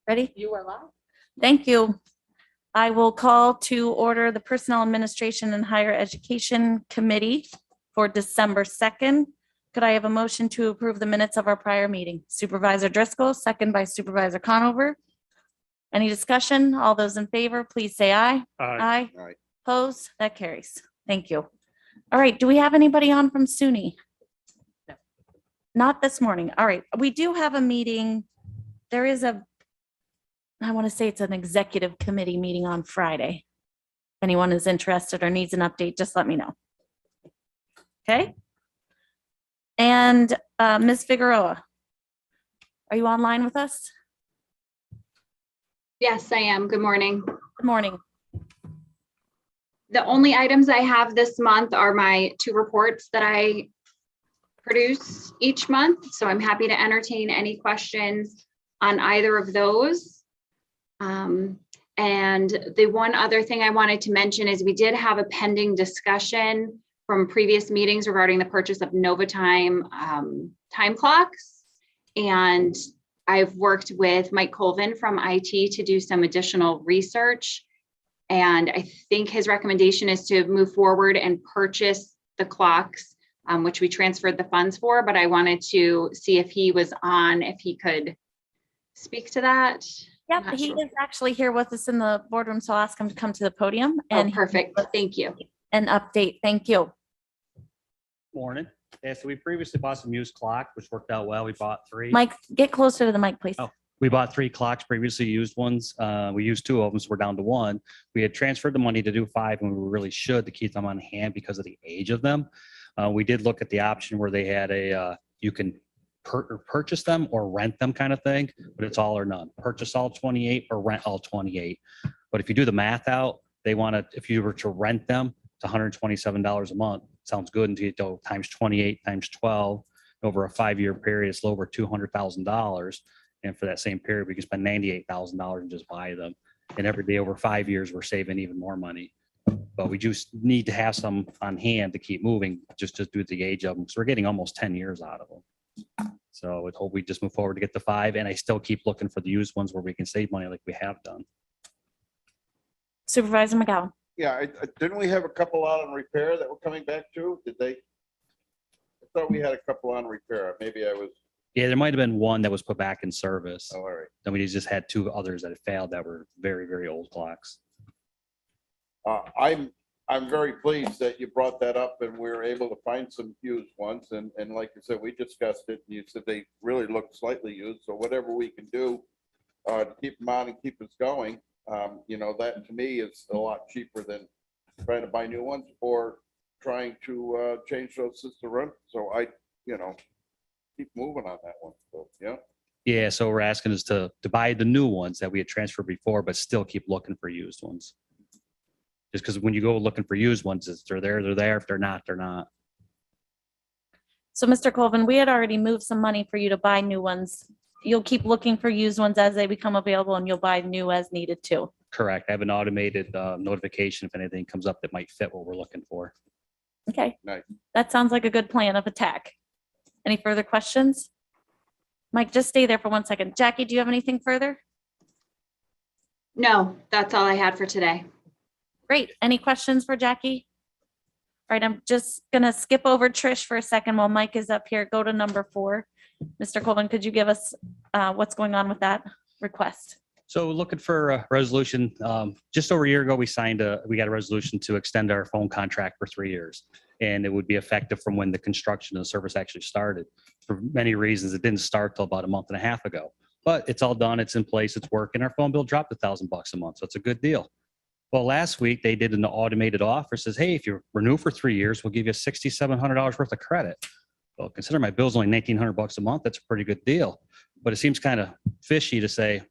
Ready? You are live. Thank you. I will call to order the Personnel Administration and Higher Education Committee for December 2nd. Could I have a motion to approve the minutes of our prior meeting? Supervisor Driscoll, second by Supervisor Conover. Any discussion? All those in favor, please say aye. Aye. Aye. Opposed? That carries. Thank you. All right. Do we have anybody on from SUNY? No. Not this morning. All right. We do have a meeting. There is I want to say it's an executive committee meeting on Friday. If anyone is interested or needs an update, just let me know. Okay. And Ms. Figueroa, are you online with us? Yes, I am. Good morning. Good morning. The only items I have this month are my 2 reports that I produce each month. So I'm happy to entertain any questions on either of those. And the one other thing I wanted to mention is we did have a pending discussion from previous meetings regarding the purchase of NovaTime time clocks. And I've worked with Mike Colvin from IT to do some additional research. And I think his recommendation is to move forward and purchase the clocks, which we transferred the funds for, but I wanted to see if he was on, if he could speak to that. Yep, he is actually here with us in the boardroom, so I'll ask him to come to the podium. Oh, And perfect. Thank you. an update. Thank you. Morning. Yeah, so we previously bought some used clock, which worked out well. We bought 3. Mike, get closer to the mic, please. Oh. We bought 3 clocks, previously used ones. We used 2 of them, so we're down to 1. We had transferred the money to do 5, and we really should to keep them on hand because of the age of them. We did look at the option where they had you can purchase them or rent them kind of thing, but it's all or none. Purchase all 28 or rent all 28. But if you do the math out, they want to, if you were to rent them, it's $127 a month. Sounds good until you go times 28 times 12 over a 5-year period. It's over $200,000. And for that same period, we can spend $98,000 and just buy them. And every day over 5 years, we're saving even more money. But we just need to have some on hand to keep moving, just due to the age of them. So we're getting almost 10 years out of them. So I would hope we just move forward to get the 5. And I still keep looking for the used ones where we can save money like we have done. Supervisor McGowan. Yeah, didn't we have a couple out on repair that were coming back to? Did they? I thought we had a couple on repair. Maybe I was. Yeah, there might have been one that was put back in service. Oh, all right. Then we just had 2 others that had failed that were very, very old clocks. I'm very pleased that you brought that up and we were able to find some used ones. And like you said, we discussed it and you said they really look slightly used. So whatever we can do to keep them on and keep us going, that to me is a lot cheaper than trying to buy new ones or trying to change those to run. So I keep moving on that one. So, yeah. Yeah. So we're asking us to buy the new ones that we had transferred before, but still keep looking for used ones. Just because when you go looking for used ones, if they're there, they're there. If they're not, they're not. So Mr. Colvin, we had already moved some money for you to buy new ones. You'll keep looking for used ones as they become available and you'll buy new as needed too. Correct. I have an automated notification if anything comes up that might fit what we're looking for. Okay. Nice. That sounds like a good plan of attack. Any further questions? Mike, just stay there for 1 second. Jackie, do you have anything further? No, that's all I had for today. Great. Any questions for Jackie? All right, I'm just going to skip over Trish for a second while Mike is up here. Go to number 4. Mr. Colvin, could you give us what's going on with that request? So looking for a resolution, just over a year ago, we got a resolution to extend our phone contract for 3 years. And it would be effective from when the construction of the service actually started. For many reasons, it didn't start till about a month and a half ago. But it's all done, it's in place, it's working. Our phone bill dropped $1,000 a month, so it's a good deal. Well, last week they did an automated offer. Says, hey, if you renew for 3 years, we'll give you $6,700 worth of credit. Well, consider my bill's only $1,900 a month. That's a pretty good deal. But it seems kind of fishy to say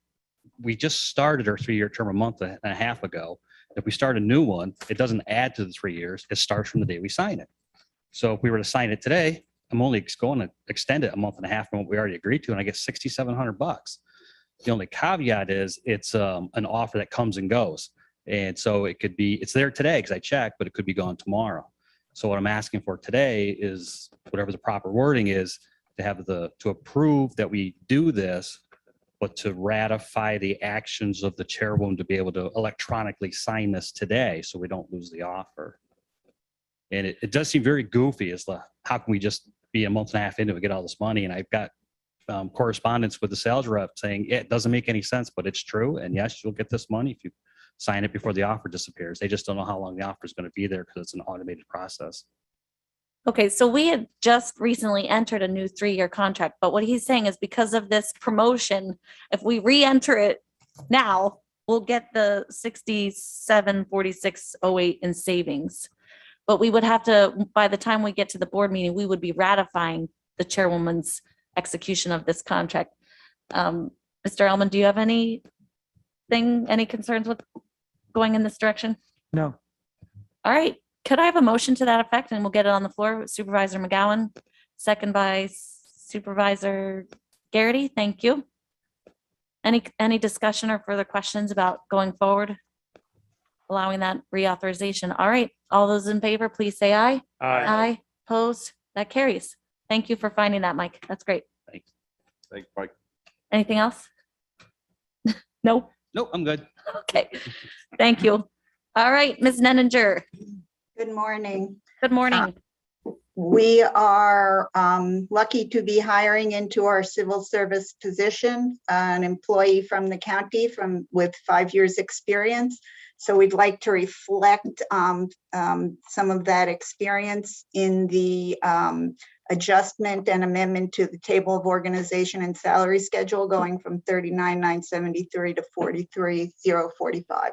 we just started our 3-year term a month and a half ago. If we start a new one, it doesn't add to the 3 years. It starts from the day we sign it. So if we were to sign it today, I'm only going to extend it a month and a half from what we already agreed to, and I get $6,700. The only caveat is it's an offer that comes and goes. And so it could be, it's there today because I checked, but it could be gone tomorrow. So what I'm asking for today is whatever the proper wording is to have to approve that we do this but to ratify the actions of the chairwoman to be able to electronically sign this today so we don't lose the offer. And it does seem very goofy as to how can we just be a month and a half into it, get all this money? And I've got correspondence with the sales rep saying it doesn't make any sense, but it's true. And yes, you'll get this money if you sign it before the offer disappears. They just don't know how long the offer is going to be there because it's an automated process. Okay, so we had just recently entered a new 3-year contract, but what he's saying is because of this promotion, if we re-enter it now, we'll get the 674608 in savings. But we would have to, by the time we get to the board meeting, we would be ratifying the chairwoman's execution of this contract. Mr. Elman, do you have any concerns with going in this direction? No. All right, could I have a motion to that effect and we'll get it on the floor? Supervisor McGowan, second by Supervisor Garrity. Thank you. Any discussion or further questions about going forward? Allowing that reauthorization. All right, all those in favor, please say aye. Aye. Opposed? That carries. Thank you for finding that, Mike. That's great. Thanks. Thanks, Mike. Anything else? No? Nope, I'm good. Okay. Thank you. All right, Ms. Nenninger, Good morning. good morning. We are lucky to be hiring into our civil service position, an employee from the county with 5 years experience. So we'd like to reflect some of that experience in the adjustment and amendment to the table of organization and salary schedule going from 39,973 to 43,045.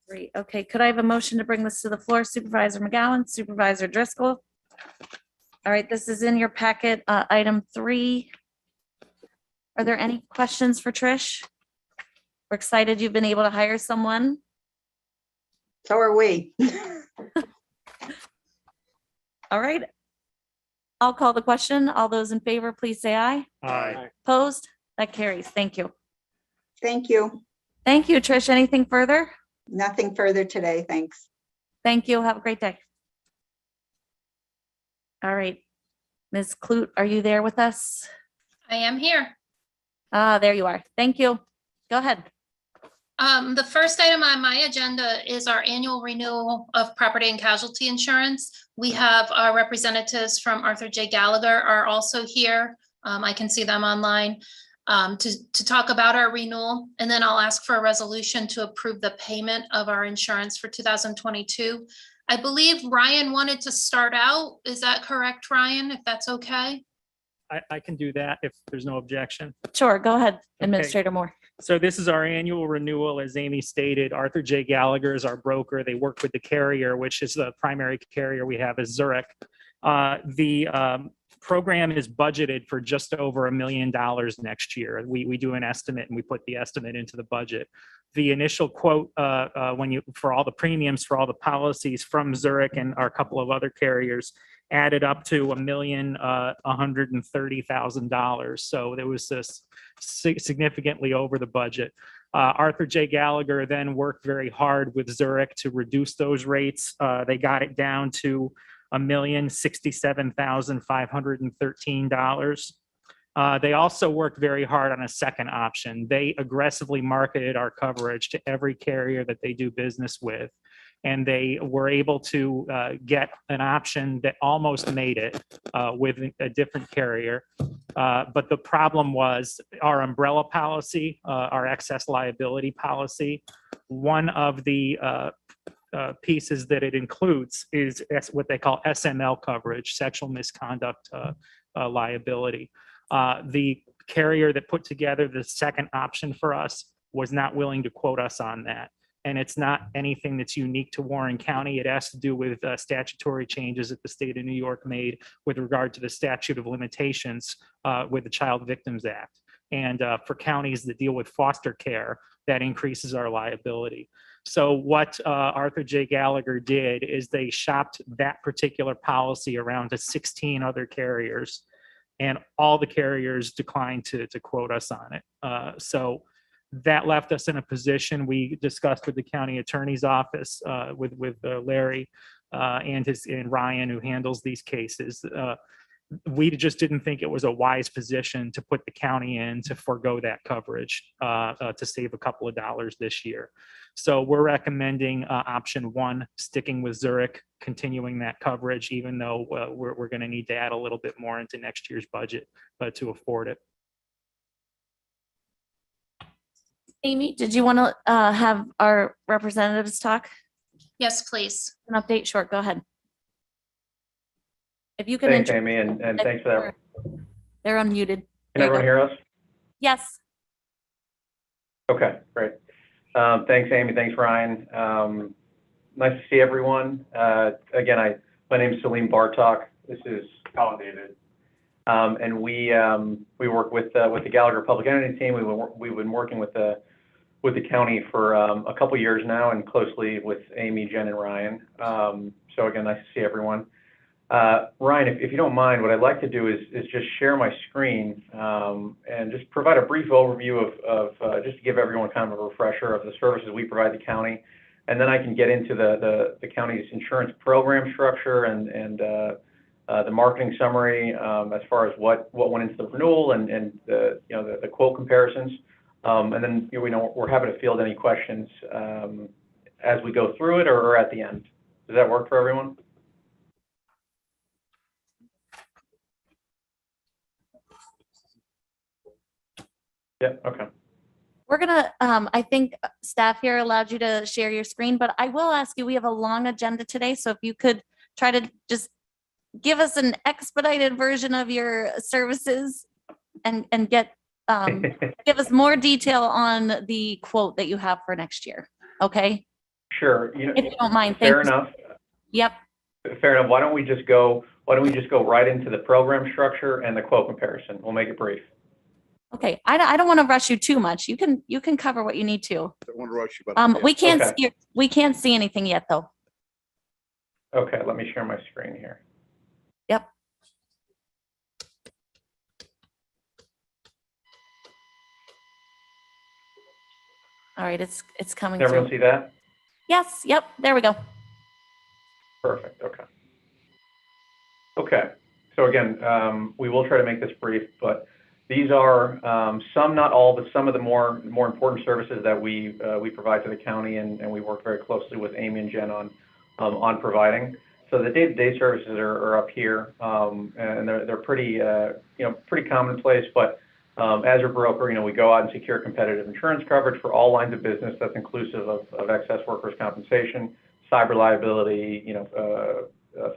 Great. Okay, could I have a motion to bring this to the floor? Supervisor McGowan, Supervisor Driscoll. All right, this is in your packet, item 3. Are there any questions for Trish? We're excited you've been able to hire someone. So are we. All right. I'll call the question. All those in favor, please say aye. Aye. Opposed? That carries. Thank you. Thank you. Thank you, Trish. Anything further? Nothing further today. Thanks. Thank you. Have a great day. All right. Ms. Clute, are you there with us? I am here. There you are. Thank you. Go ahead. The first item on my agenda is our annual renewal of property and casualty insurance. We have our representatives from Arthur J. Gallagher are also here. I can see them online to talk about our renewal. And then I'll ask for a resolution to approve the payment of our insurance for 2022. I believe Ryan wanted to start out. Is that correct, Ryan, if that's okay? I can do that if there's no objection. Sure. Go ahead, Administrator Moore. So this is our annual renewal. As Amy stated, Arthur J. Gallagher is our broker. They work with the carrier, which is the primary carrier we have is Zurich. The program is budgeted for just over $1 million next year. We do an estimate and we put the estimate into the budget. The initial quote for all the premiums for all the policies from Zurich and our couple of other carriers added up to $1,130,000. So there was this significantly over the budget. Arthur J. Gallagher then worked very hard with Zurich to reduce those rates. They got it down to $1,067,513. They also worked very hard on a second option. They aggressively marketed our coverage to every carrier that they do business with. And they were able to get an option that almost made it with a different carrier. But the problem was our umbrella policy, our excess liability policy. One of the pieces that it includes is what they call SML coverage, sexual misconduct liability. The carrier that put together the second option for us was not willing to quote us on that. And it's not anything that's unique to Warren County. It has to do with statutory changes that the state of New York made with regard to the statute of limitations with the Child Victims Act. And for counties that deal with foster care, that increases our liability. So what Arthur J. Gallagher did is they shopped that particular policy around to 16 other carriers, and all the carriers declined to quote us on it. So that left us in a position we discussed with the county attorney's office with Larry and Ryan, who handles these cases. we just didn't think it was a wise position to put the county in to forego that coverage to save a couple of dollars this year. So we're recommending option one, sticking with Zurich, continuing that coverage, even though we're going to need to add a little bit more into next year's budget to afford it. Amy, did you want to have our representatives talk? Yes, please. An update? Short, go ahead. If you can. Thanks, Amy, and thanks for that. They're unmuted. Can There you everyone go. hear us? Yes. Okay, great. Thanks, Amy. Thanks, Ryan. Nice to see everyone. Again, my name is Salim Bartok. This is Colin David. And we work with the Gallagher Public Entity team. We've been working with the county for a couple years now, and closely with Amy, Jen, and Ryan. So again, nice to see everyone. Ryan, if you don't mind, what I'd like to do is just share my screen and just provide a brief overview of just to give everyone kind of a refresher of the services we provide the county, and then I can get into the county's insurance program structure and the marketing summary as far as what went into the renewal and the quote comparisons, and then we're happy to field any questions as we go through it or at the end. Does that work for everyone? Yeah, okay. We're gonna, I think staff here allowed you to share your screen, but I will ask you, we have a long agenda today. So if you could try to just give us an expedited version of your services and get, give us more detail on the quote that you have for next year. Okay? Sure. If you don't mind. Fair Thank you. enough. Yep. Fair enough. Why don't we just go right into the program structure and the quote comparison? We'll make it brief. Okay. I don't want to rush you too much. You can cover what you need to. Don't want to rush you, but We can't Okay. we can't see anything yet though. Okay, let me share my screen here. Yep. All right, it's coming Can everyone through. see that? Yes, yep, there we go. Perfect. Okay. Okay. So again, we will try to make this brief, but these are some, not all, but some of the more important services that we provide to the county, and we work very closely with Amy and Jen on providing. So the day-to-day services are up here, and they're pretty pretty commonplace. But as a broker, we go out and secure competitive insurance coverage for all lines of business. That's inclusive of excess workers' compensation, cyber liability,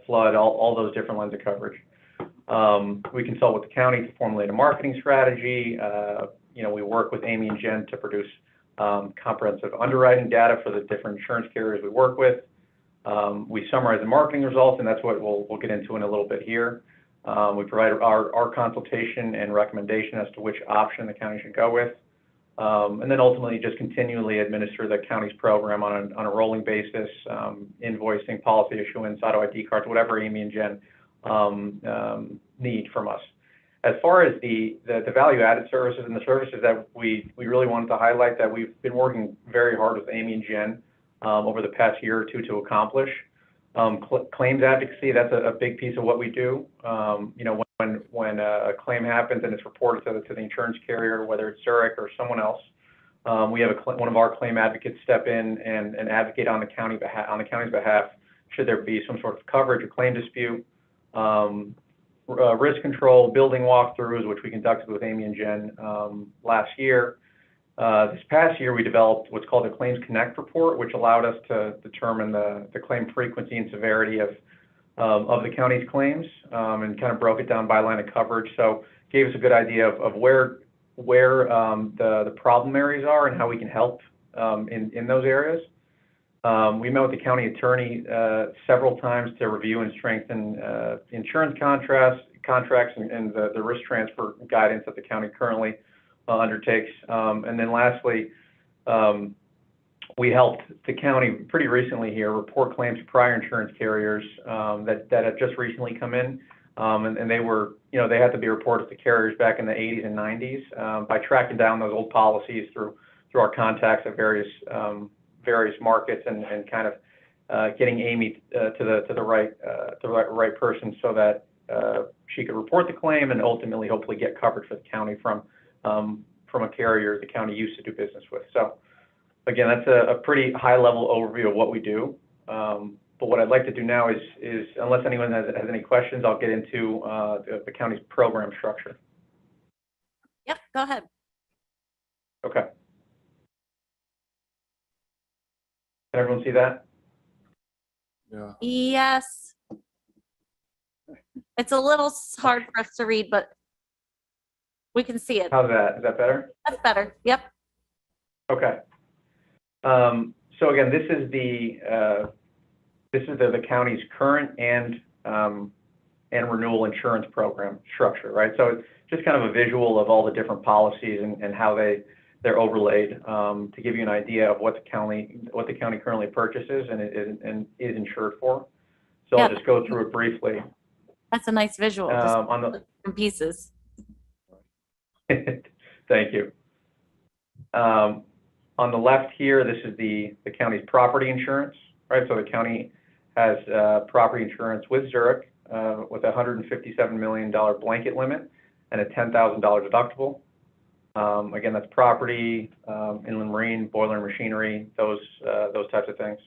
flood, all those different lines of coverage. We consult with the county to formulate a marketing strategy. We work with Amy and Jen to produce comprehensive underwriting data for the different insurance carriers we work with. We summarize the marketing results, and that's what we'll get into in a little bit here. We provide our consultation and recommendation as to which option the county should go with. And then ultimately just continually administer the county's program on a rolling basis, invoicing, policy issuance, auto ID cards, whatever Amy and Jen need from us. As far as the value-added services and the services that we really wanted to highlight that we've been working very hard with Amy and Jen over the past year or two to accomplish. Claims advocacy, that's a big piece of what we do. When a claim happens and it's reported to the insurance carrier, whether it's Zurich or someone else, we have one of our claim advocates step in and advocate on the county's behalf should there be some sort of coverage or claim dispute. Risk control, building walkthroughs, which we conducted with Amy and Jen last year. This past year, we developed what's called a Claims Connect report, which allowed us to determine the claim frequency and severity of the county's claims, and kind of broke it down by line of coverage. So gave us a good idea of where the problem areas are and how we can help in those areas. We met with the county attorney several times to review and strengthen insurance contracts and the risk transfer guidance that the county currently undertakes. And then lastly, we helped the county pretty recently here report claims to prior insurance carriers that have just recently come in. And they were, they had to be reported to carriers back in the 80s and 90s by tracking down those old policies through our contacts at various markets and kind of getting Amy to the right person so that she could report the claim and ultimately hopefully get coverage for the county from a carrier the county used to do business with. So again, that's a pretty high level overview of what we do. But what I'd like to do now is unless anyone has any questions, I'll get into the county's program structure. Yep, go ahead. Okay. Can everyone see that? Yeah. Yes. It's a little hard for us to read, but we can see it. How's that? Is that better? That's better. Yep. Okay. So again, this is the county's current and renewal insurance program structure, right? So it's just kind of a visual of all the different policies and how they're overlaid to give you an idea of what the county currently purchases and is insured for. So I'll Yeah. just go through it briefly. That's a nice visual. Just On the different pieces. Thank you. On the left here, this is the county's property insurance, right? So the county has property insurance with Zurich with a $157 million blanket limit and a $10,000 deductible. Again, that's property, inland marine, boiler and machinery, those types of things.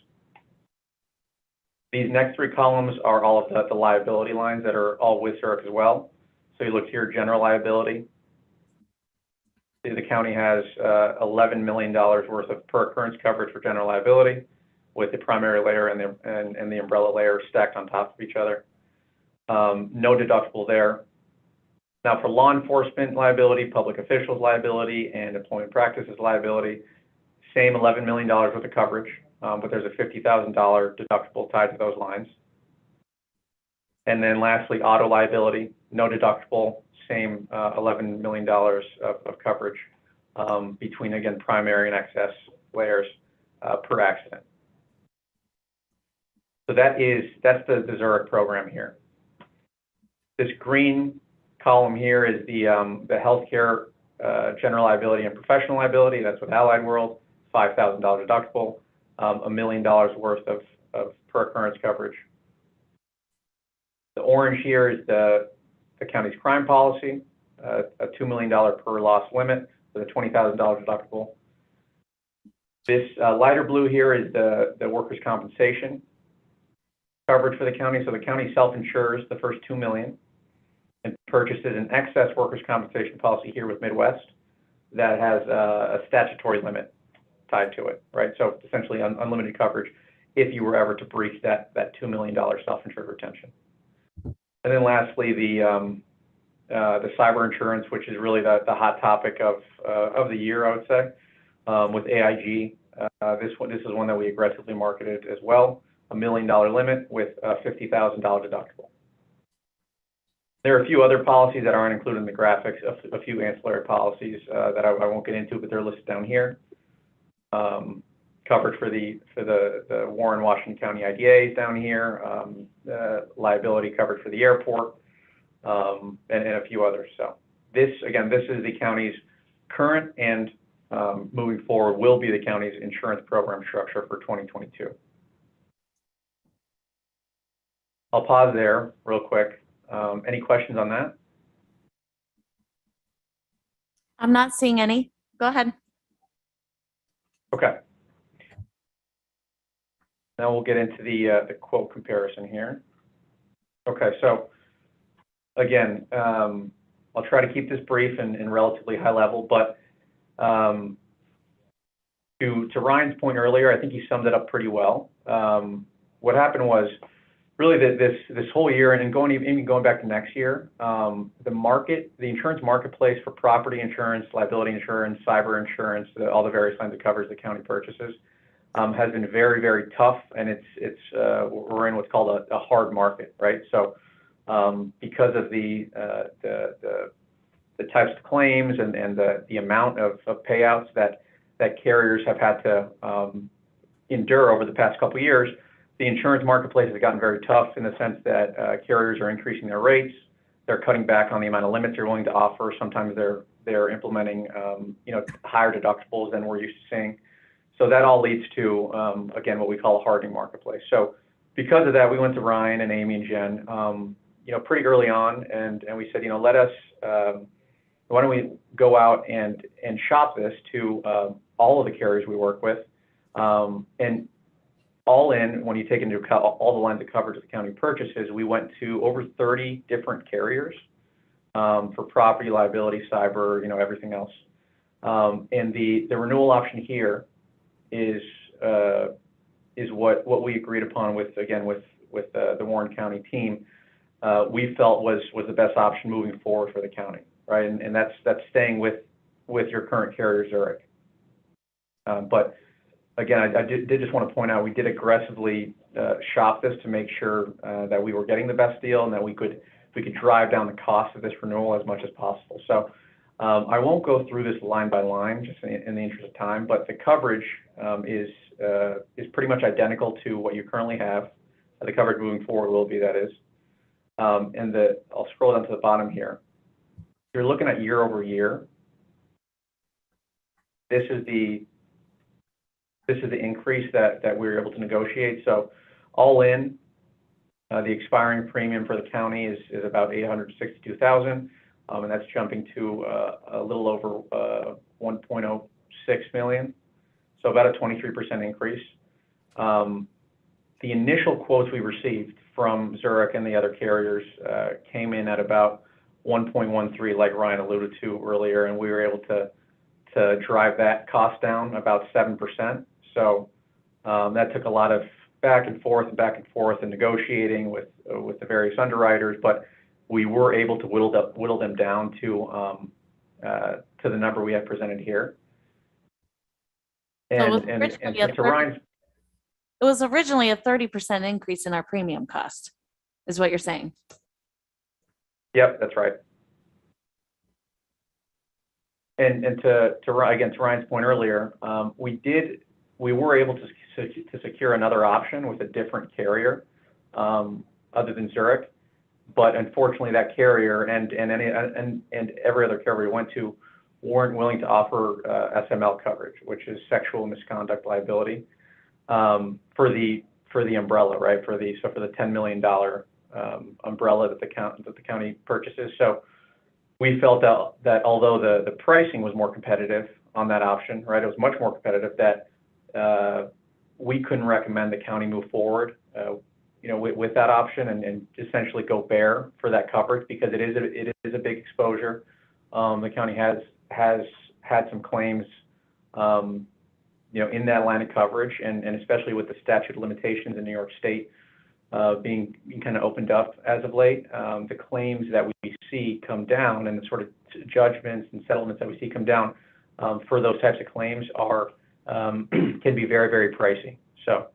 These next three columns are all of the liability lines that are all with Zurich as well. So you look here, general liability. The county has $11 million worth of per occurrence coverage for general liability, with the primary layer and the umbrella layer stacked on top of each other. No deductible there. Now for law enforcement liability, public officials liability, and employment practices liability, same $11 million worth of coverage, but there's a $50,000 deductible tied to those lines. And then lastly, auto liability, no deductible, same $11 million of coverage between, again, primary and excess layers per accident. So that's the Zurich program here. This green column here is the healthcare general liability and professional liability. That's with Allied World, $5,000 deductible, $1 million worth of per occurrence coverage. The orange here is the county's crime policy, a $2 million per loss limit with a $20,000 deductible. This lighter blue here is the workers' compensation coverage for the county. So the county self-insures the first $2 million and purchases an excess workers' compensation policy here with Midwest that has a statutory limit tied to it, right? So essentially unlimited coverage if you were ever to breach that $2 million self-insured retention. And then lastly, the cyber insurance, which is really the hot topic of the year, I would say, with AIG. This is one that we aggressively marketed as well, $1 million limit with a $50,000 deductible. There are a few other policies that aren't included in the graphics, a few ancillary policies that I won't get into, but they're listed down here. Coverage for the Warren, Washington County IDAs down here, liability coverage for the airport, and a few others. So this is the county's current and moving forward will be the county's insurance program structure for 2022. I'll pause there real quick. Any questions on that? I'm not seeing any. Go ahead. Okay. Now we'll get into the quote comparison here. Okay, so again, I'll try to keep this brief and relatively high level, but to Ryan's point earlier, I think he summed it up pretty well. What happened was really this whole year and even going back to next year, the insurance marketplace for property insurance, liability insurance, cyber insurance, all the various lines of coverage the county purchases, has been very, very tough, and we're in what's called a hard market, right? So because of the types of claims and the amount of payouts that carriers have had to endure over the past couple of years, the insurance marketplace has gotten very tough in the sense that carriers are increasing their rates. They're cutting back on the amount of limits they're willing to offer. Sometimes they're implementing higher deductibles than we're used to seeing. So that all leads to again what we call a hardening marketplace. So because of that, we went to Ryan and Amy and Jen. pretty early on, and we said, let us, why don't we go out and shop this to all of the carriers we work with, and all in, when you take into account all the lines of coverage the county purchases, we went to over 30 different carriers for property, liability, cyber, everything else. And the renewal option here is what we agreed upon with the Warren County team. We felt was the best option moving forward for the county, right? And that's staying with your current carrier, Zurich. But again, I did just want to point out, we did aggressively shop this to make sure that we were getting the best deal and that we could drive down the cost of this renewal as much as possible. So I won't go through this line by line, just in the interest of time, but the coverage is pretty much identical to what you currently have. The coverage moving forward will be, that is. And I'll scroll down to the bottom here. If you're looking at year over year, this is the increase that we were able to negotiate. So all in, the expiring premium for the county is about $862,000, and that's jumping to a little over $1.06 million. So about a 23% increase. The initial quotes we received from Zurich and the other carriers came in at about 1.13, like Ryan alluded to earlier, and we were able to drive that cost down about 7%. So that took a lot of back and forth and negotiating with the various underwriters, but we were able to whittle them down to the number we have presented here. So it was originally a 30% increase in our premium cost, is what you're saying. Yep, that's right. And to Ryan's point earlier, we were able to secure another option with a different carrier other than Zurich, but unfortunately that carrier and every other carrier we went to weren't willing to offer SML coverage, which is sexual misconduct liability, for the umbrella, right? For the $10 million umbrella that the county purchases. So we felt that although the pricing was more competitive on that option, right? It was much more competitive, that we couldn't recommend the county move forward, with that option and essentially go bare for that coverage, because it is a big exposure. The county has had some claims, in that line of coverage, and especially with the statute of limitations in New York State being kind of opened up as of late, the claims that we see come down and the sort of judgments and settlements that we see come down for those types of claims can be very, very pricey. So,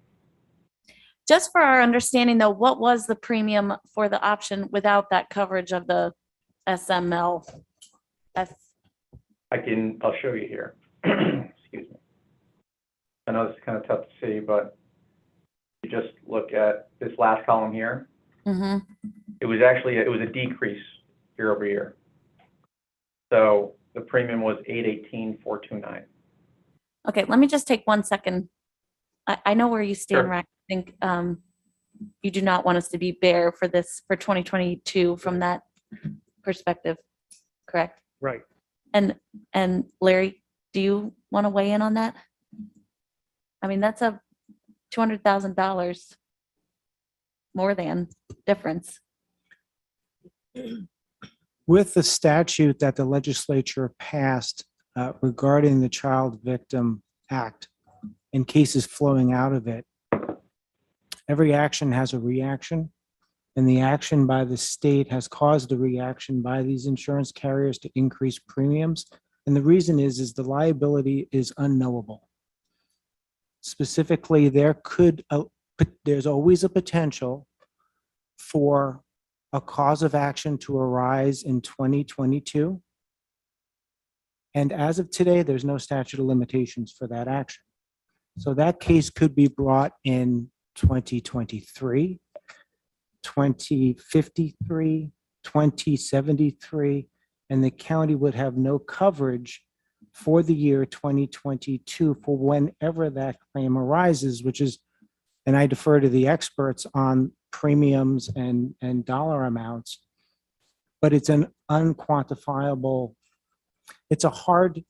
just for our understanding though, what was the premium for the option without that coverage of the SML? I'll show you here. Excuse me. I know this is kind of tough to see, but you just look at this last column here. Mm-hmm. It was a decrease year over year. So the premium was $818,429. Okay, let me just take 1 second. I know where you stand, Sure. Ryan. I think you do not want us to be bare for this for 2022 from that perspective, correct? Right. And Larry, do you want to weigh in on that? I mean, that's a $200,000 more than difference. With the statute that the legislature passed regarding the Child Victim Act and cases flowing out of it, every action has a reaction, and the action by the state has caused the reaction by these insurance carriers to increase premiums. And the reason is the liability is unknowable. Specifically, there's always a potential for a cause of action to arise in 2022. And as of today, there's no statute of limitations for that action. So that case could be brought in 2023, 2053, 2073, and the county would have no coverage for the year 2022 for whenever that claim arises, which is, and I defer to the experts on premiums and dollar amounts, but it's an unquantifiable, it's a hard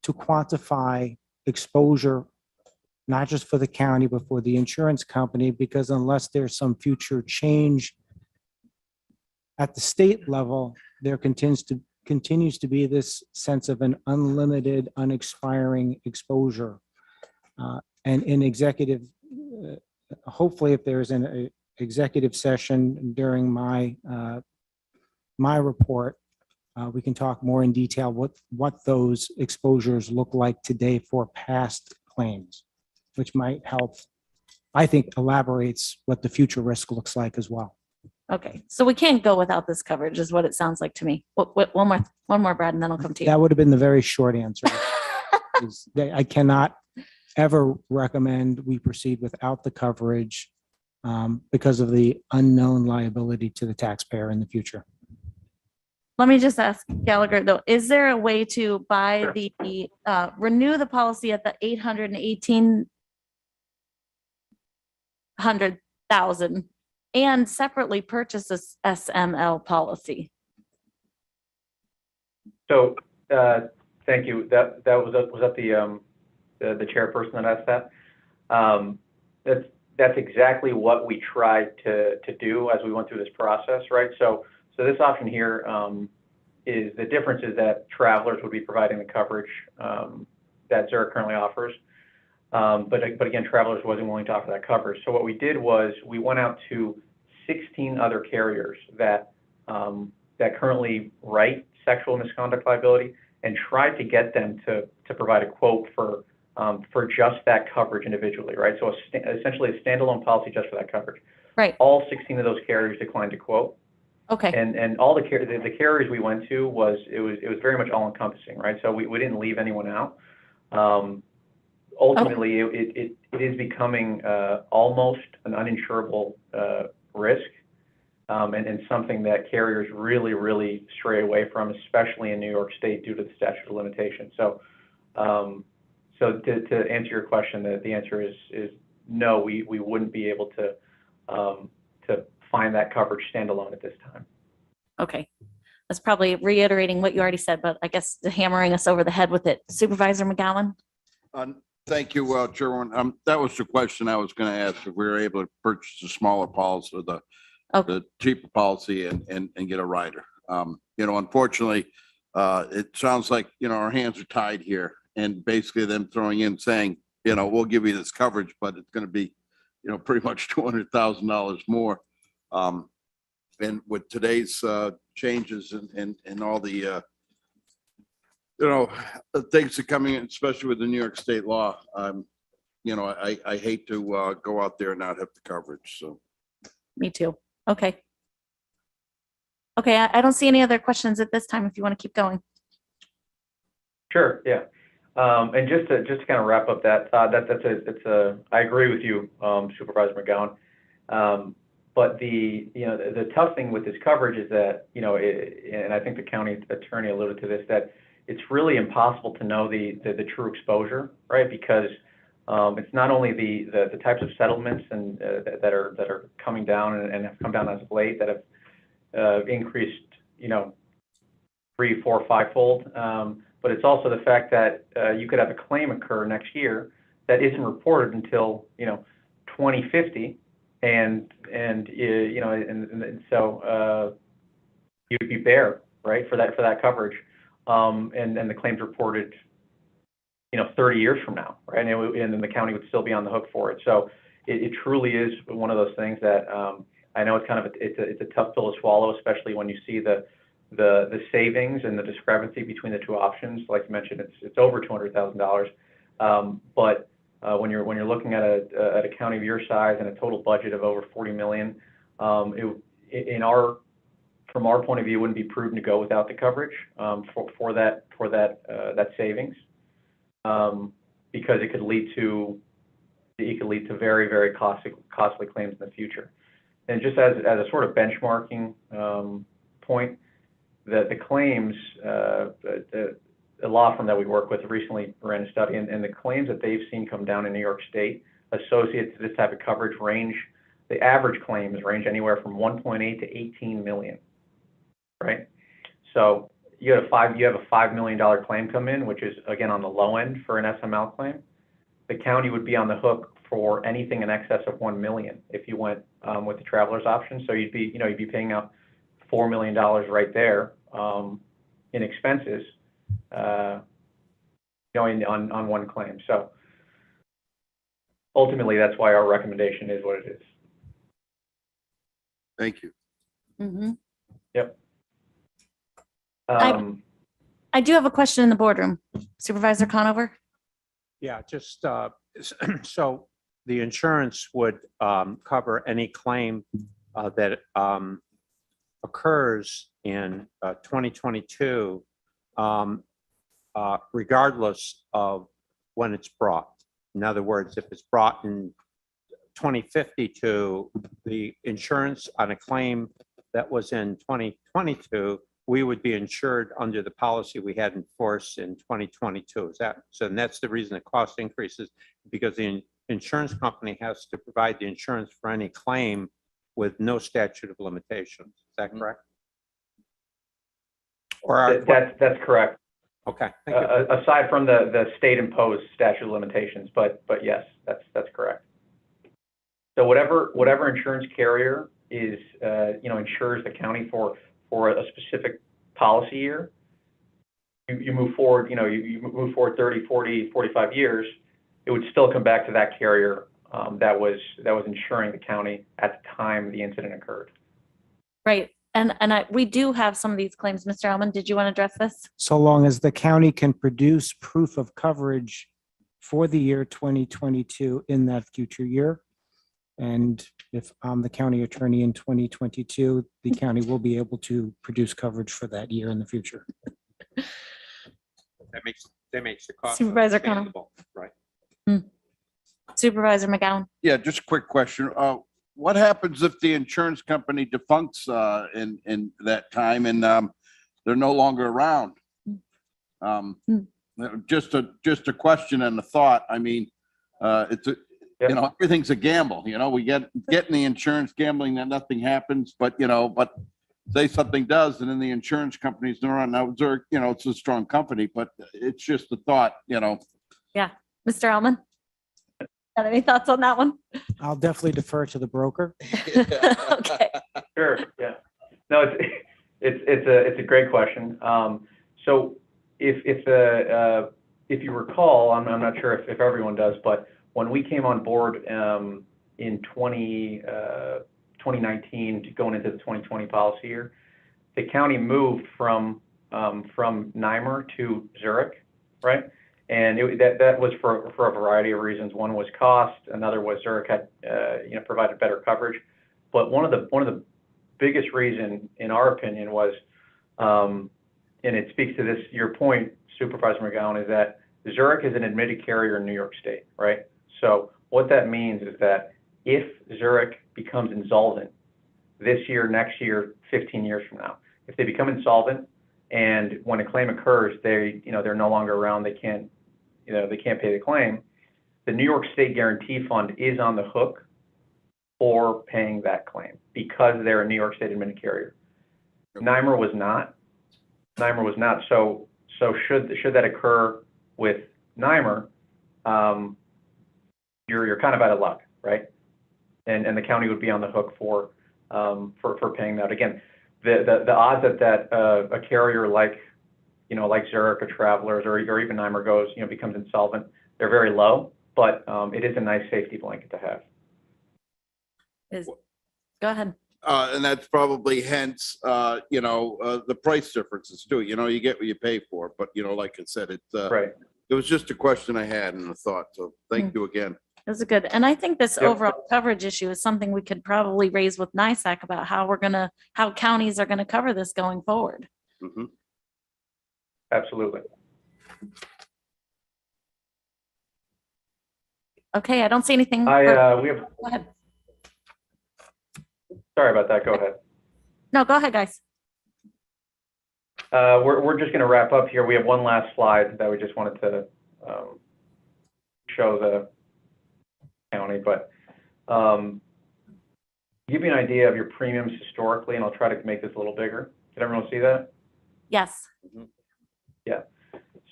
to quantify exposure, not just for the county, but for the insurance company, because unless there's some future change at the state level, there continues to be this sense of an unlimited, unexpiring exposure. And in executive, hopefully if there's an executive session during my report, we can talk more in detail what those exposures look like today for past claims, which might help, I think, elaborates what the future risk looks like as well. Okay, so we can't go without this coverage is what it sounds like to me. One more, Brad, and then I'll come to you. That would have been the very short answer. I cannot ever recommend we proceed without the coverage because of the unknown liability to the taxpayer in the future. Let me just ask Gallagher, though, is there a way to buy Sure. the, renew the policy at the 818,000 and separately purchase this SML policy? So, thank you. Was that the chairperson that asked that? That's exactly what we tried to do as we went through this process, right? So this option here is the difference is that Travelers would be providing the coverage that Zurich currently offers. But again, Travelers wasn't willing to offer that coverage. So what we did was we went out to 16 other carriers that currently write sexual misconduct liability and tried to get them to provide a quote for just that coverage individually, right? So essentially a standalone policy just for that coverage. Right. All 16 of those carriers declined to quote. Okay, And all the carriers we went to was very much all encompassing, right? So we didn't leave anyone out. Ultimately, it is becoming almost an uninsurable risk, and something that carriers really stray away from, especially in New York State due to the statute of limitations. So to answer your question, the answer is no. We wouldn't be able to find that coverage standalone at this time. okay. That's probably reiterating what you already said, but I guess hammering us over the head with it. Supervisor McGowan? Thank you, Chairman. That was the question I was going to ask, if we were able to purchase a smaller policy or the cheaper policy and get a rider. Unfortunately, it sounds like, our hands are tied here, and basically them throwing in saying, we'll give you this coverage, but it's going to be, pretty much $200,000 more. And with today's changes and all the, things are coming in, especially with the New York State law, I hate to go out there and not have the coverage, so. Me too. Okay. Okay, I don't see any other questions at this time if you want to keep going. Sure, yeah. And just to kind of wrap up that thought, I agree with you, Supervisor McGowan. But the tough thing with this coverage is that, and I think the county attorney alluded to this, that it's really impossible to know the true exposure, right? Because it's not only the types of settlements and that are coming down and have come down as of late that have increased, 3, 4, 5-fold. But it's also the fact that you could have a claim occur next year that isn't reported until 2050, and so you'd be bare, right, for that coverage, and the claim's reported 30 years from now, right, and then the county would still be on the hook for it. So it truly is one of those things that I know it's kind of it's a tough pill to swallow, especially when you see the savings and the discrepancy between the two options. Like you mentioned, it's over $200,000. But when you're looking at a county of your size and a total budget of over $40 million, from our point of view, it wouldn't be prudent to go without the coverage for that savings, because it could lead to very, very costly claims in the future. And just as a sort of benchmarking point, the claims, a law firm that we work with recently ran a study, and the claims that they've seen come down in New York State associated to this type of coverage range the average claims range anywhere from 1.8 to 18 million, right? So you have a $5 million claim come in, which is again on the low end for an SML claim. The county would be on the hook for anything in excess of 1 million if you went with the traveler's option. So you'd be paying out $4 million right there in expenses going on one claim. So ultimately, that's why our recommendation is what it is. Thank you. Mhm. Yep. I do have a question in the boardroom. Supervisor Conover? Yeah, just, so the insurance would cover any claim that occurs in 2022, regardless of when it's brought. In other words, if it's brought in 2052, the insurance on a claim that was in 2022, we would be insured under the policy we had in force in 2022. Is that so? And that's the reason the cost increases, because the insurance company has to provide the insurance for any claim with no statute of limitations. Is that correct? Or That's correct. okay. Thank you. Aside from the state imposed statute of limitations, but yes, that's correct. So whatever insurance carrier is insures the county for a specific policy year, you move forward, you move forward 30, 40, 45 years, it would still come back to that carrier that was insuring the county at the time the incident occurred. Right. And we do have some of these claims. Mr. Alman, did you want to address this? So long as the county can produce proof of coverage for the year 2022 in that future year. And if I'm the county attorney in 2022, the county will be able to produce coverage for that year in the future. That makes the cost Supervisor Connell. understandable, right? Supervisor McGowan? Yeah, just a quick question. What happens if the insurance company defuncts in that time and they're no longer around? Just a question and a thought. I mean, it's everything's a gamble. We get in the insurance gambling that nothing happens, but say something does, and then the insurance company's not around. Now, Zurich, it's a strong company, but it's just a thought. Yeah. Mr. Alman? Got any thoughts on that one? I'll definitely defer to the broker. Okay. Sure. Yeah. No, it's a great question. So if you recall, I'm not sure if everyone does, but when we came on board in 2019 going into the 2020 policy year, the county moved from NYMER to Zurich, right? And that was for a variety of reasons. One was cost, another was Zurich had provided better coverage. But one of the biggest reason, in our opinion, was, and it speaks to this your point, Supervisor McGowan, is that Zurich is an admitted carrier in New York State, right? So what that means is that if Zurich becomes insolvent this year, next year, 15 years from now, if they become insolvent and when a claim occurs, they're no longer around, they can't pay the claim, the New York State Guarantee Fund is on the hook for paying that claim because they're a New York State admitted carrier. NYMER was not. So should that occur with NYMER, you're kind of out of luck, right? And the county would be on the hook for paying that. Again, the odds that a carrier like Zurich or Travelers or even NYMER becomes insolvent, they're very low, but it is a nice safety blanket to have. Go ahead. And that's probably hence, the price differences too. You get what you pay for, but like I said, Right. It was just a question I had and a thought. So thank you again. That's good. And I think this Yep. overall coverage issue is something we could probably raise with NISAC about how counties are going to cover this going forward. Mhm. Absolutely. Okay, I don't see anything. We have. Go ahead. Sorry about that. Go ahead. No, go ahead, guys. We're just going to wrap up here. We have one last slide that we just wanted to show the county, but give you an idea of your premiums historically, and I'll try to make this a little bigger. Did everyone see that? Yes. Yeah.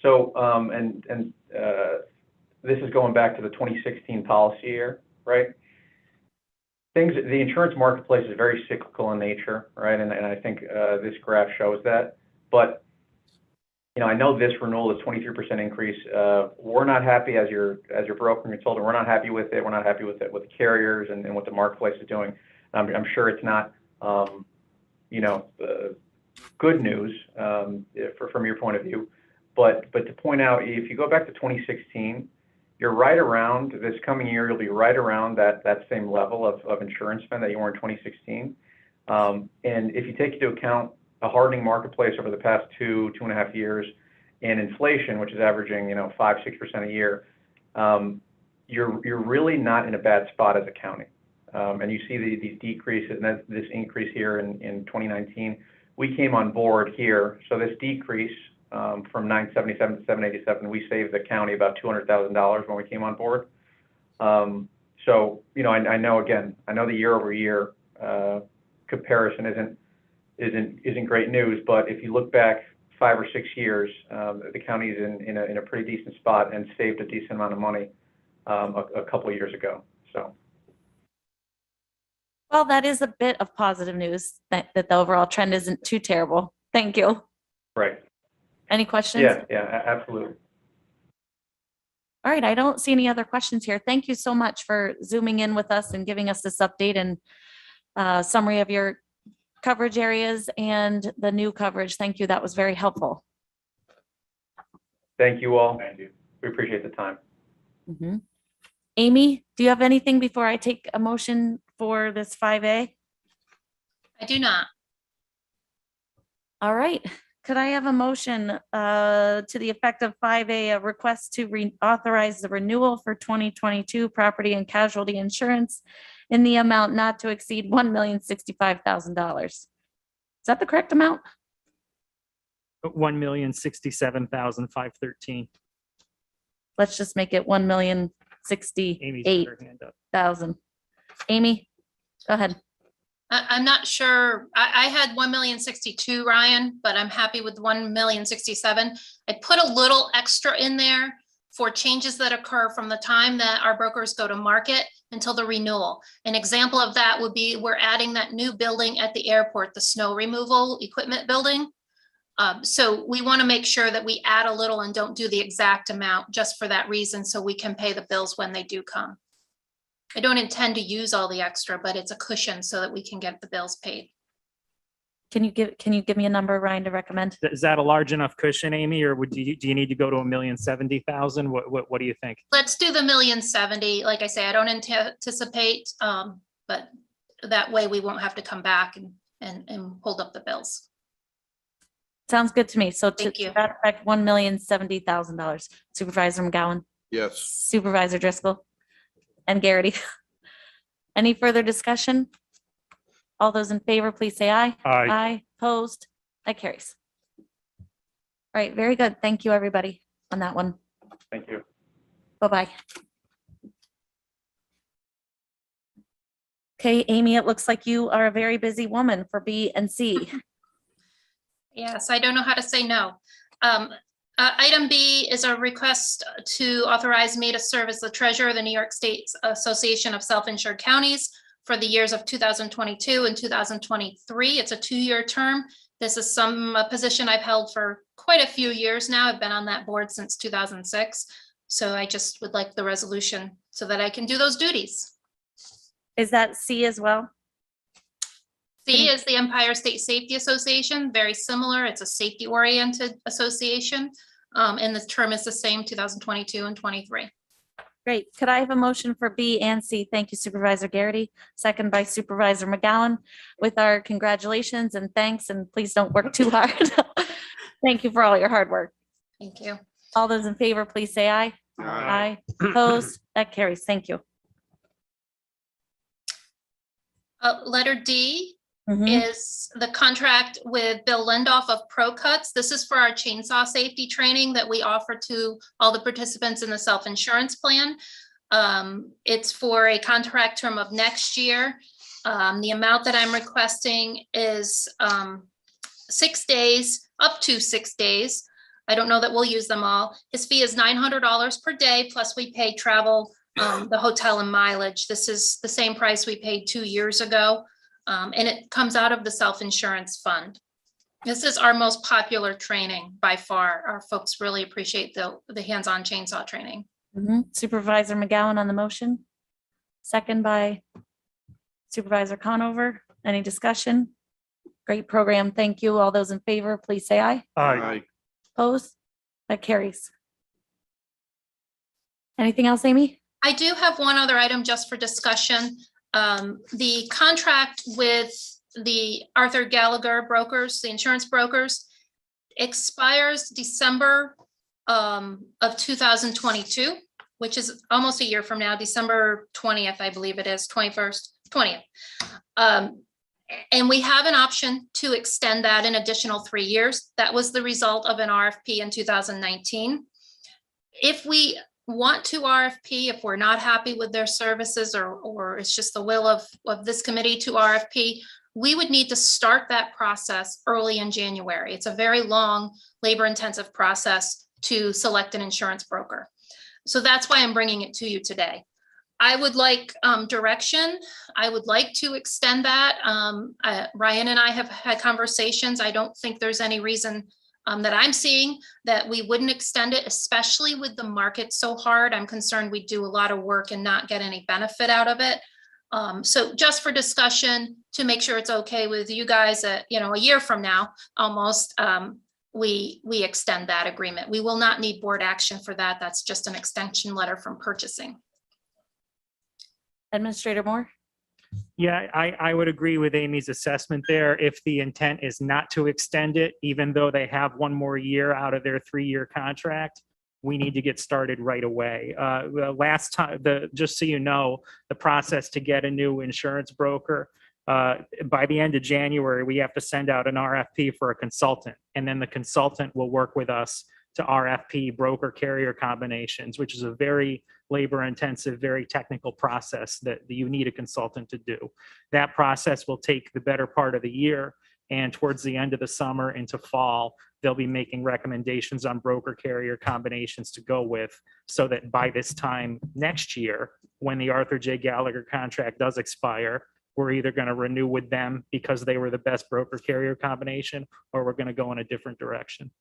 So, this is going back to the 2016 policy year, right? The insurance marketplace is very cyclical in nature, right? And I think this graph shows that. But, I know this renewal is 23% increase. We're not happy as your broker and consultant. We're not happy with it. We're not happy with it with the carriers and what the marketplace is doing. I'm sure it's not, good news from your point of view. But to point out, if you go back to 2016, you're right around this coming year, you'll be right around that same level of insurance spend that you were in 2016. And if you take into account a hardening marketplace over the past 2.5 years and inflation, which is averaging, 5-6% a year, you're really not in a bad spot as a county. And you see these decreases and this increase here in 2019. We came on board here. So this decrease from 977 to 787, we saved the county about $200,000 when we came on board. So, I know the year-over-year comparison isn't great news, but if you look back 5 or 6 years, the county is in a pretty decent spot and saved a decent amount of money a couple of years ago. So. Well, that is a bit of positive news that the overall trend isn't too terrible. Thank you. Right. Any questions? Yeah, absolutely. All right, I don't see any other questions here. Thank you so much for zooming in with us and giving us this update and summary of your coverage areas and the new coverage. Thank you. That was very helpful. Thank you all. Thank you. We appreciate the time. Mhm. Amy, do you have anything before I take a motion for this 5A? I do not. All right. Could I have a motion to the effect of 5A, a request to authorize the renewal for 2022 property and casualty insurance in the amount not to exceed $1,065,000? Is that the correct amount? $1,067,513. Let's just make it Amy's got her $1,068,000. hand up. Amy, go ahead. I'm not sure. I had 1,062,000, Ryan, but I'm happy with 1,067,000. I put a little extra in there for changes that occur from the time that our brokers go to market until the renewal. An example of that would be we're adding that new building at the airport, the snow removal equipment building. So we want to make sure that we add a little and don't do the exact amount just for that reason, so we can pay the bills when they do come. I don't intend to use all the extra, but it's a cushion so that we can get the bills paid. Can you give me a number, Ryan, to recommend? Is that a large enough cushion, Amy, or do you need to go to $1,070,000? What do you think? Let's do the 1,070,000. Like I say, I don't anticipate, but that way we won't have to come back and hold up the bills. Sounds good to me. So to Thank you. that effect, $1,070,000. Supervisor McGowan, Yes. Supervisor Driscoll, and Garrity. Any further discussion? All those in favor, please say aye. Aye. Aye, opposed, that carries. All right, very good. Thank you, everybody, on that one. Thank you. Bye-bye. Okay, Amy, it looks like you are a very busy woman for B and C. Yes, I don't know how to say no. Item B is a request to authorize me to serve as the treasurer of the New York State Association of Self-Insured Counties for the years of 2022 and 2023. It's a 2-year term. This is some position I've held for quite a few years now. I've been on that board since 2006. So I just would like the resolution so that I can do those duties. Is that C as well? C is the Empire State Safety Association, very similar. It's a safety-oriented association. And the term is the same, 2022 and 23. Great. Could I have a motion for B and C? Thank you, Supervisor Garrity. Second by Supervisor McGowan. With our congratulations and thanks, and please don't work too hard. Thank you for all your hard work. Thank you. All those in favor, please say aye. Aye. Opposed? That carries. Thank you. Letter D Mhm. is the contract with Bill Lindoff of Pro Cuts. This is for our chainsaw safety training that we offer to all the participants in the self-insurance plan. It's for a contract term of next year. The amount that I'm requesting is 6 days, up to 6 days. I don't know that we'll use them all. His fee is $900 per day, plus we pay travel, the hotel and mileage. This is the same price we paid 2 years ago. And it comes out of the self-insurance fund. This is our most popular training by far. Our folks really appreciate the hands-on chainsaw training. Supervisor McGowan on the motion. Second by Supervisor Conover. Any discussion? Great program. Thank you. All those in favor, please say aye. Aye. Opposed? That carries. Anything else, Amy? I do have one other item just for discussion. The contract with the Arthur Gallagher brokers, the insurance brokers, expires December of 2022, which is almost a year from now, December 20th, I believe it is, 21st, 20th. And we have an option to extend that an additional 3 years. That was the result of an RFP in 2019. If we want to RFP, if we're not happy with their services, or it's just the will of this committee to RFP, we would need to start that process early in January. It's a very long, labor-intensive process to select an insurance broker. So that's why I'm bringing it to you today. I would like direction. I would like to extend that. Ryan and I have had conversations. I don't think there's any reason that I'm seeing that we wouldn't extend it, especially with the market so hard. I'm concerned we do a lot of work and not get any benefit out of it. So just for discussion, to make sure it's okay with you guys, a year from now, almost, we extend that agreement. We will not need board action for that. That's just an extension letter from purchasing. Administrator Moore? Yeah, I would agree with Amy's assessment there. If the intent is not to extend it, even though they have one more year out of their 3-year contract, we need to get started right away. Last time, just so you know, the process to get a new insurance broker, by the end of January, we have to send out an RFP for a consultant, and then the consultant will work with us to RFP broker carrier combinations, which is a very labor intensive, very technical process that you need a consultant to do. That process will take the better part of the year, and towards the end of the summer into fall, they'll be making recommendations on broker carrier combinations to go with, so that by this time next year, when the Arthur J. Gallagher contract does expire, we're either going to renew with them because they were the best broker carrier combination, or we're going to go in a different direction.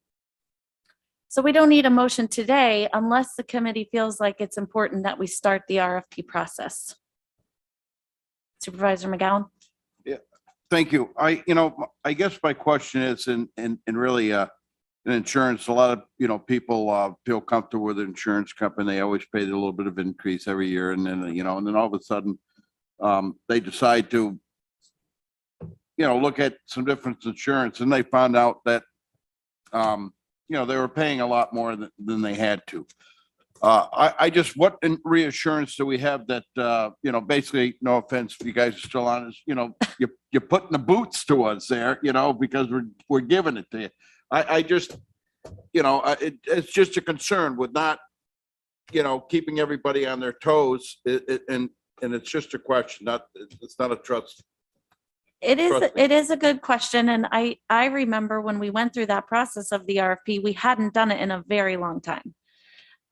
So we don't need a motion today unless the committee feels like it's important that we start the RFP process. Supervisor McGowan? Thank you. I guess my question is, and really, in insurance, a lot of, people feel comfortable with the insurance company. They always pay a little bit of increase every year. And then, and then all of a sudden, they decide to, look at some different insurance, and they found out that, they were paying a lot more than they had to. I just, what reassurance do we have that, basically, no offense if you guys are still on this, you're putting the boots to us there, because we're giving it to you. I just, it's just a concern with not, keeping everybody on their toes. And it's just a question, it's not a trust. It Trust me. is a good question. And I remember when we went through that process of the RFP, we hadn't done it in a very long time.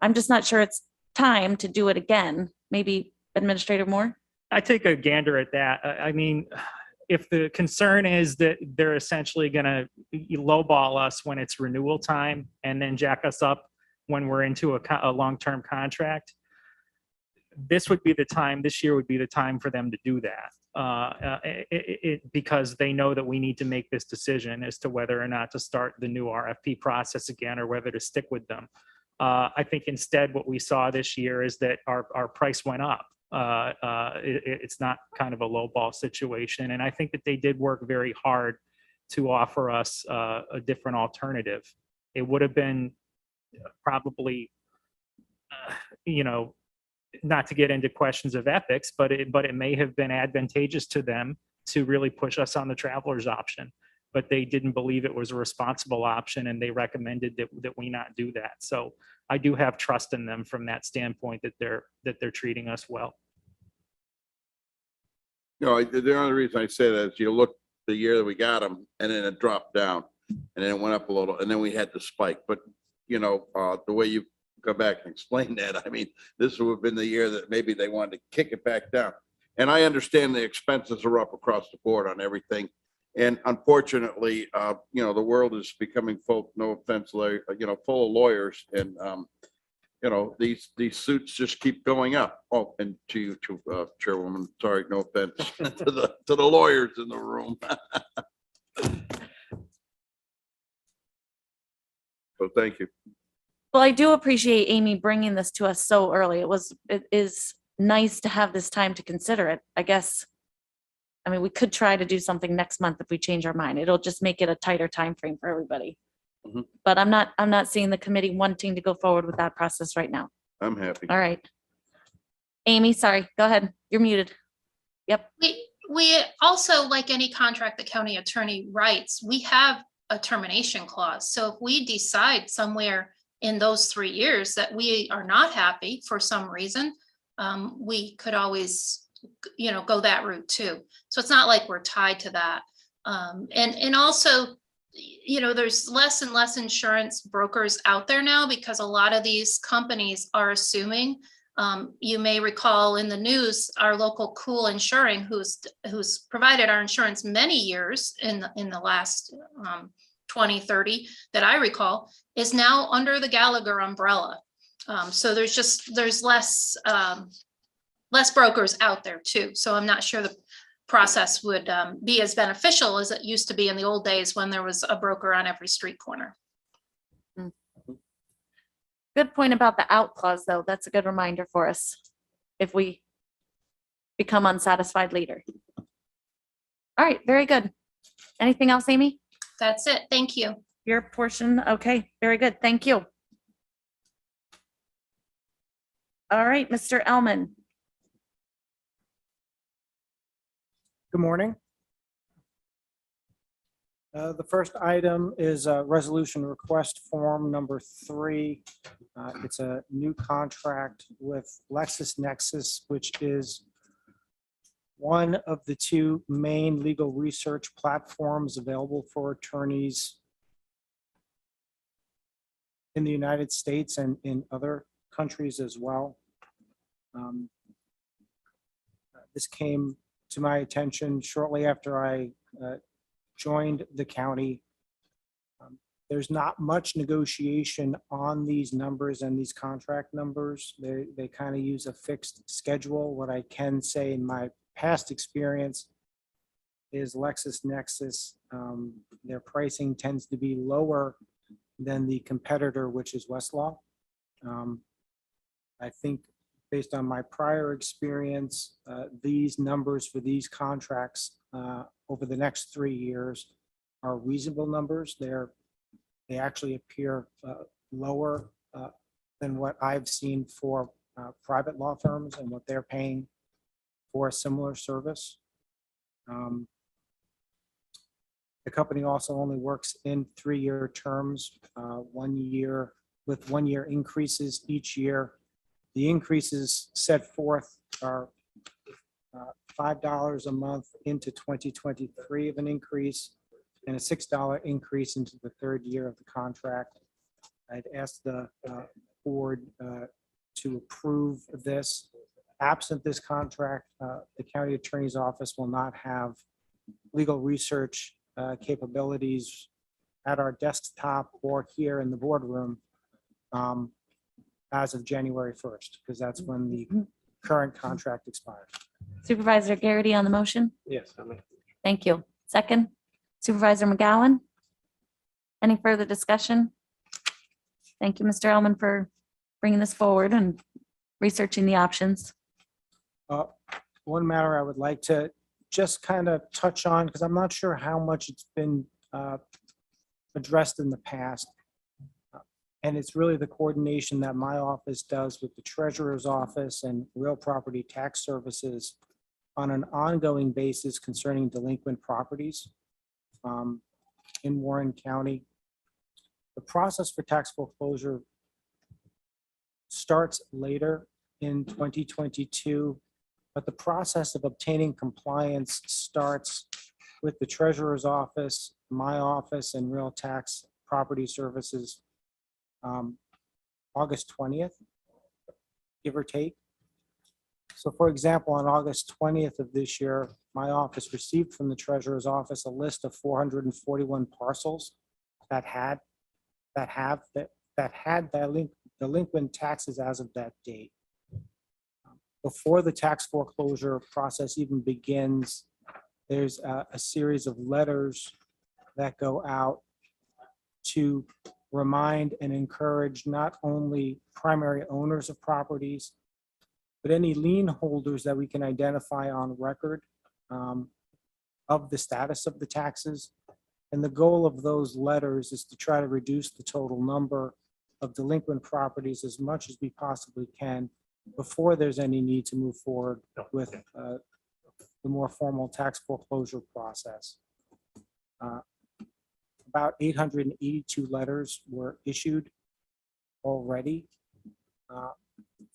I'm just not sure it's time to do it again. Maybe Administrator Moore? I take a gander at that. I mean, if the concern is that they're essentially going to lowball us when it's renewal time and then jack us up when we're into a long-term contract, this year would be the time for them to do that. Because they know that we need to make this decision as to whether or not to start the new RFP process again, or whether to stick with them. I think instead what we saw this year is that our price went up. It's not kind of a lowball situation. And I think that they did work very hard to offer us a different alternative. It would have been probably, not to get into questions of ethics, but it may have been advantageous to them to really push us on the traveler's option. But they didn't believe it was a responsible option, and they recommended that we not do that. So I do have trust in them from that standpoint, that they're treating us well. The only reason I say that is you look the year that we got them and then it dropped down and then it went up a little and then we had the spike. But, the way you go back and explain that, I mean, this would have been the year that maybe they wanted to kick it back down. And I understand the expenses are up across the board on everything. And unfortunately, the world is becoming full, no offense, Larry, full of lawyers and, these suits just keep going up. Oh, and to you too, Chairwoman, sorry, no offense to the lawyers in the room. So thank you. Well, I do appreciate Amy bringing this to us so early. It is nice to have this time to consider it. I guess, I mean, we could try to do something next month if we change our mind. It'll just make it a tighter time frame for everybody. Mhm. But I'm not seeing the committee wanting to go forward with that process right now. I'm happy. All right. Amy, sorry, go ahead. You're muted. Yep. We also, like any contract the county attorney writes, we have a termination clause. So if we decide somewhere in those 3 years that we are not happy for some reason, we could always, go that route too. So it's not like we're tied to that. And also, there's less and less insurance brokers out there now because a lot of these companies are assuming. You may recall in the news, our local Cool Insuring, who's provided our insurance many years in the last 20, 30 that I recall, is now under the Gallagher umbrella. So there's less brokers out there too. So I'm not sure the process would be as beneficial as it used to be in the old days when there was a broker on every street corner. Good point about the out clause, though. That's a good reminder for us if we become unsatisfied later. All right, very good. Anything else, Amy? That's it. Thank you. Your portion, okay, very good. Thank you. All right, Mr. Elman. Good morning. The first item is a resolution request form number 3. It's a new contract with LexisNexis, which is one of the 2 main legal research platforms available for attorneys in the United States and in other countries as well. This came to my attention shortly after I joined the county. There's not much negotiation on these numbers and these contract numbers. They kind of use a fixed schedule. What I can say in my past experience is LexisNexis, their pricing tends to be lower than the competitor, which is Westlaw. I think based on my prior experience, these numbers for these contracts over the next 3 years are reasonable numbers. They actually appear lower than what I've seen for private law firms and what they're paying for a similar service. The company also only works in 3-year terms, 1 year with 1-year increases each year. The increases set forth are $5 a month into 2023 of an increase and a $6 increase into the 3rd year of the contract. I'd ask the board to approve this. Absent this contract, the county attorney's office will not have legal research capabilities at our desktop or here in the boardroom as of January 1st, because that's when the current contract expires. Supervisor Garrity on the motion. Yes. Thank you. Second, Supervisor McGowan. Any further discussion? Thank you, Mr. Elman, for bringing this forward and researching the options. One matter I would like to just kind of touch on, because I'm not sure how much it's been addressed in the past. And it's really the coordination that my office does with the treasurer's office and real property tax services on an ongoing basis concerning delinquent properties in Warren County. The process for tax foreclosure starts later in 2022 But the process of obtaining compliance starts with the treasurer's office, my office, and Real Tax Property Services, August 20th, give or take. So for example, on August 20th of this year, my office received from the treasurer's office a list of 441 parcels that had delinquent taxes as of that date. Before the tax foreclosure process even begins, there's a series of letters that go out to remind and encourage not only primary owners of properties, but any lien holders that we can identify on record of the status of the taxes. And the goal of those letters is to try to reduce the total number of delinquent properties as much as we possibly can before there's any need to move forward with the more formal tax foreclosure process. About 882 letters were issued already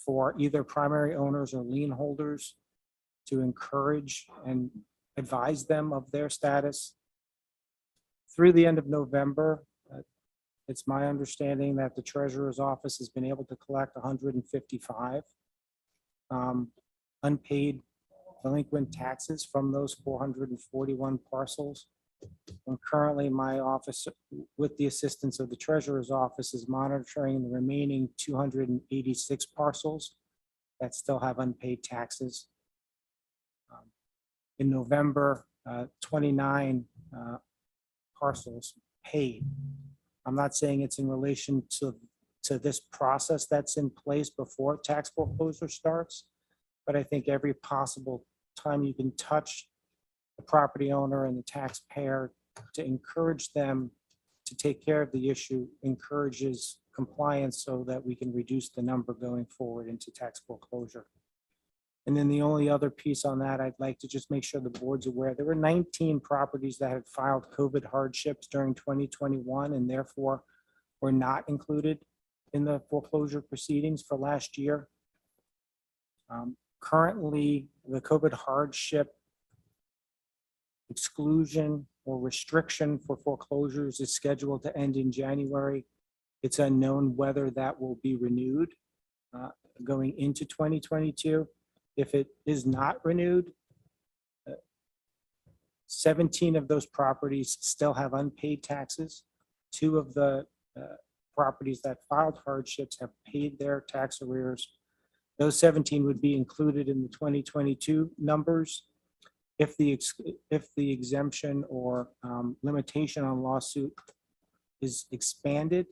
for either primary owners or lien holders to encourage and advise them of their status. Through the end of November, it's my understanding that the treasurer's office has been able to collect 155 unpaid delinquent taxes from those 441 parcels. And currently my office, with the assistance of the treasurer's office, is monitoring the remaining 286 parcels that still have unpaid taxes. In November, 29 parcels paid. I'm not saying it's in relation to this process that's in place before tax foreclosure starts, but I think every possible time you can touch the property owner and the taxpayer to encourage them to take care of the issue encourages compliance so that we can reduce the number going forward into tax foreclosure. And then the only other piece on that, I'd like to just make sure the board's aware, there were 19 properties that had filed COVID hardships during 2021 and therefore were not included in the foreclosure proceedings for last year. Currently, the COVID hardship exclusion or restriction for foreclosures is scheduled to end in January. It's unknown whether that will be renewed going into 2022. If it is not renewed, 17 of those properties still have unpaid taxes. 2 of the properties that filed hardships have paid their tax arrears. Those 17 would be included in the 2022 numbers. If the exemption or limitation on lawsuit is expanded,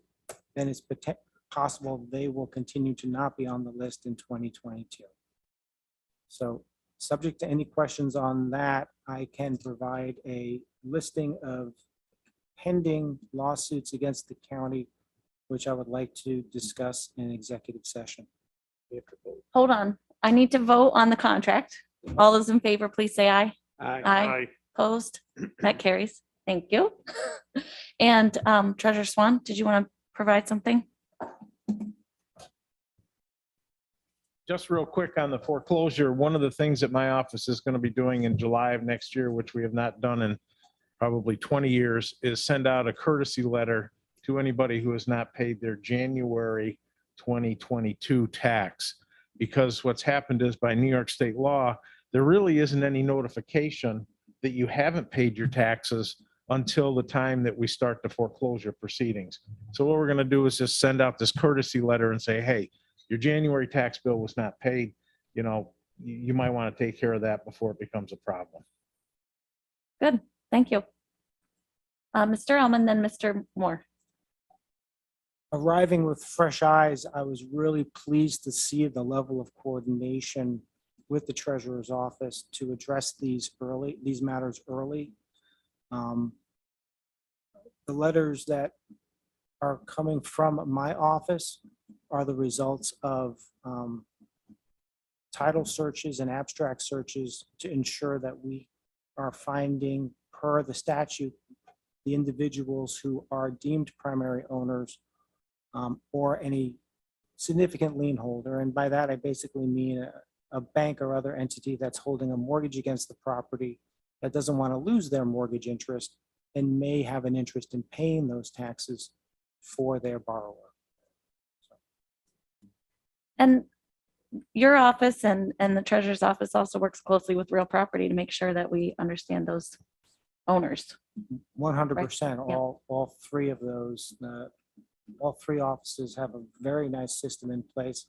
then it's possible they will continue to not be on the list in 2022. So subject to any questions on that, I can provide a listing of pending lawsuits against the county, which I would like to discuss in executive session. Hold on. I need to vote on the contract. All those in favor, please say aye. Aye. Opposed? That carries. Thank you. And Treasurer Swan, did you want to provide something? Just real quick on the foreclosure, one of the things that my office is going to be doing in July of next year, which we have not done in probably 20 years, is send out a courtesy letter to anybody who has not paid their January 2022 tax. Because what's happened is, by New York state law, there really isn't any notification that you haven't paid your taxes until the time that we start the foreclosure proceedings. So what we're going to do is just send out this courtesy letter and say, hey, your January tax bill was not paid. You know, you might want to take care of that before it becomes a problem. Good. Thank you. Mr. Elman, then Mr. Moore. Arriving with fresh eyes, I was really pleased to see the level of coordination with the treasurer's office to address these matters early. The letters that are coming from my office are the results of title searches and abstract searches to ensure that we are finding, per the statute, the individuals who are deemed primary owners or any significant lien holder. And by that, I basically mean a bank or other entity that's holding a mortgage against the property that doesn't want to lose their mortgage interest and may have an interest in paying those taxes for their borrower. And your office and the treasurer's office also works closely with real property to make sure that we understand those owners. 100%, yeah. all three of those, all three offices have a very nice system in place.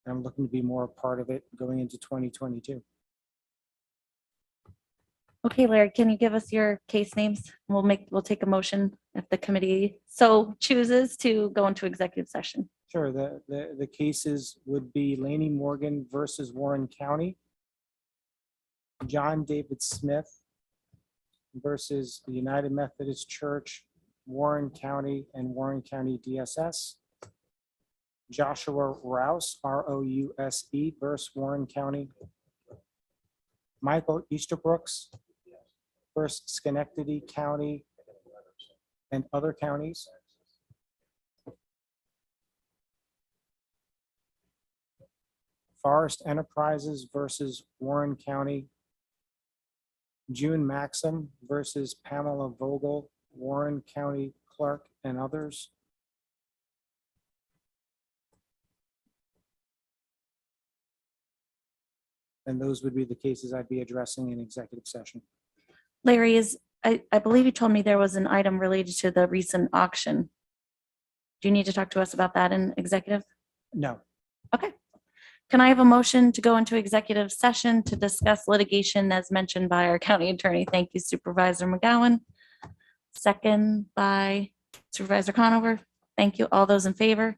I'm looking to be more a part of it going into 2022. Okay, Larry, can you give us your case names? We'll take a motion if the committee so chooses to go into executive session. Sure, the cases would be Laney Morgan versus Warren County, John David Smith versus the United Methodist Church, Warren County and Warren County DSS, Joshua Rouse, R-O-U-S-E versus Warren County, Michael Easterbrooks versus Schenectady County and other counties. Forest Enterprises versus Warren County, June Maxim versus Pamela Vogel, Warren County Clerk and others. And those would be the cases I'd be addressing in executive session. Larry, I believe you told me there was an item related to the recent auction. Do you need to talk to us about that in executive? No. Okay. Can I have a motion to go into executive session to discuss litigation as mentioned by our county attorney? Thank you, Supervisor McGowan. Second by Supervisor Conover. Thank you. All those in favor?